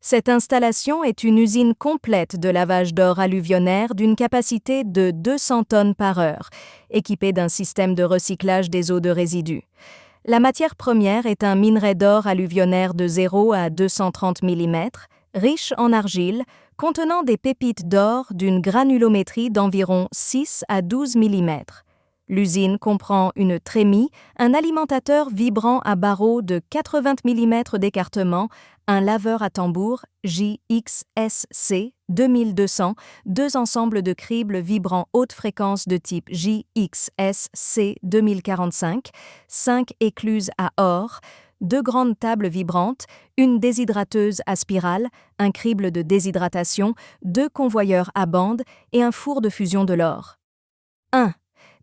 Cette installation est une usine complète de lavage d'or alluvionnaire d'une capacité de 200 tonnes par heure, équipée d'un système de recyclage des eaux de résidus. La matière première est un minerai d'or alluvionnaire de 0 à 230 mm, riche en argile, contenant des pépites d'or d'une granulométrie d'environ 6 à 12 mm. L'usine comprend une trémie, un alimentateur vibrant à barreaux de 80 mm d'écartement, un laveur à tambour JXSC 2200, deux ensembles de cribles vibrants haute fréquence de type JXSC 2045, 5 écluses à or, 2 grandes tables vibrantes, une déshydrateuse à spirale, un crible de déshydratation, 2 convoyeurs à bande et un four de fusion de l'or. 1.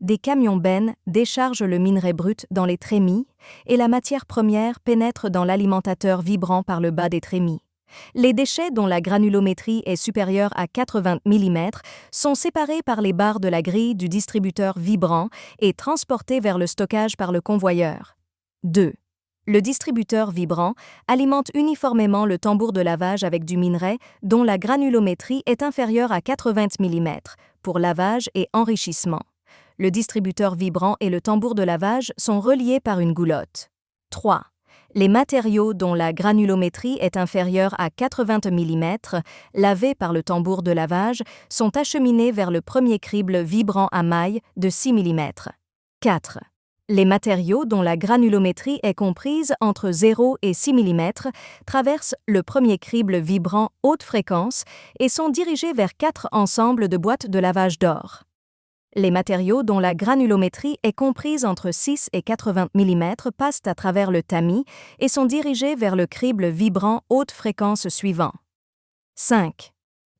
Des camions-bennes déchargent le minerai brut dans les trémies et la matière première pénètre dans l'alimentateur vibrant par le bas des trémies. Les déchets dont la granulométrie est supérieure à 80 mm sont séparés par les barres de la grille du distributeur vibrant et transportés vers le stockage par le convoyeur. 2. Le distributeur vibrant alimente uniformément le tambour de lavage avec du minerai dont la granulométrie est inférieure à 80 mm pour lavage et enrichissement. Le distributeur vibrant et le tambour de lavage sont reliés par une goulotte. 3. Les matériaux dont la granulométrie est inférieure à 80 mm, lavés par le tambour de lavage, sont acheminés vers le premier crible vibrant à maille de 6 mm. 4. Les matériaux dont la granulométrie est comprise entre 0 et 6 mm traversent le premier crible vibrant haute fréquence et sont dirigés vers 4 ensembles de boîtes de lavage d'or. Les matériaux dont la granulométrie est comprise entre 6 et 80 mm passent à travers le tamis et sont dirigés vers le crible vibrant haute fréquence suivant. 5.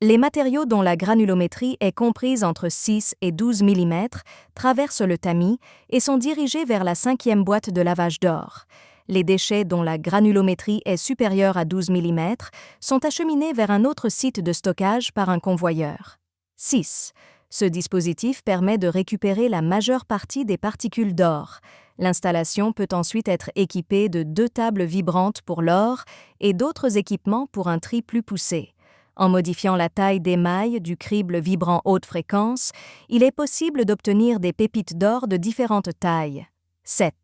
Les matériaux dont la granulométrie est comprise entre 6 et 12 mm traversent le tamis et sont dirigés vers la 5e boîte de lavage d'or. Les déchets dont la granulométrie est supérieure à 12 mm sont acheminés vers un autre site de stockage par un convoyeur. 6. Ce dispositif permet de récupérer la majeure partie des particules d'or. L'installation peut ensuite être équipée de 2 tables vibrantes pour l'or et d'autres équipements pour un tri plus poussé. En modifiant la taille des mailles du crible vibrant haute fréquence, il est possible d'obtenir des pépites d'or de différentes tailles. 7.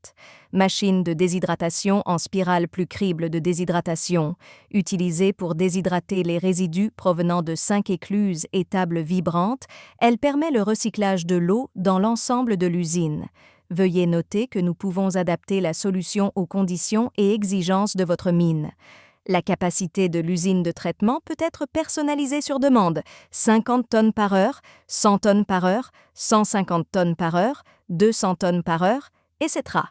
Machine de déshydratation en spirale plus crible de déshydratation, utilisée pour déshydrater les résidus provenant de 5 écluses et tables vibrantes, elle permet le recyclage de l'eau dans l'ensemble de l'usine. Veuillez noter que nous pouvons adapter la solution aux conditions et exigences de votre mine. La capacité de l'usine de traitement peut être personnalisée sur demande, 50 tonnes par heure, 100 tonnes par heure, 150 tonnes par heure, 200 tonnes par heure, etc.